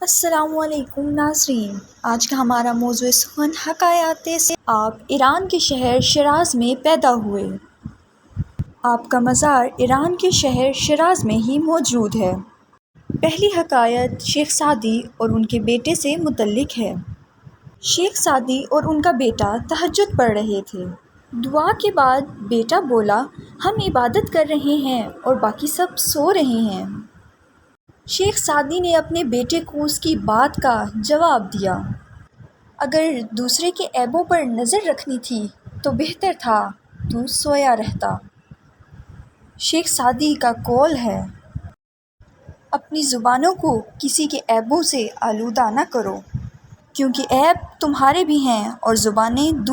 अस्सलामुअलैकुम नाज़रीन, आज का हमारा मौज़ूअ सुख़न हकायाते से आप ईरान के शहर शिराज़ में पैदा हुए। आपका मज़ार ईरान के शहर शिराज़ में ही मौजूद है। पहली हकायत शेख सादी और उनके बेटे से मुतल्लिक़ है। शेख सादी और उनका बेटा तहज्जुद पढ़ रहे थे। दुआ के बाद बेटा बोला, हम इबादत कर रहे हैं और बाकी सब सो रहे हैं। शेख सादी ने अपने बेटे को उसकी बात का जवाब दिया, अगर दूसरे के ऐबों पर नज़र रखनी थी तो बेहतर था तू सोया रहता। शेख सादी का कौल है, अपनी ज़ुबानों को किसी के ऐबों से आलूदा न करो, क्योंकि ऐब तुम्हारे भी हैं और ज़ुबानें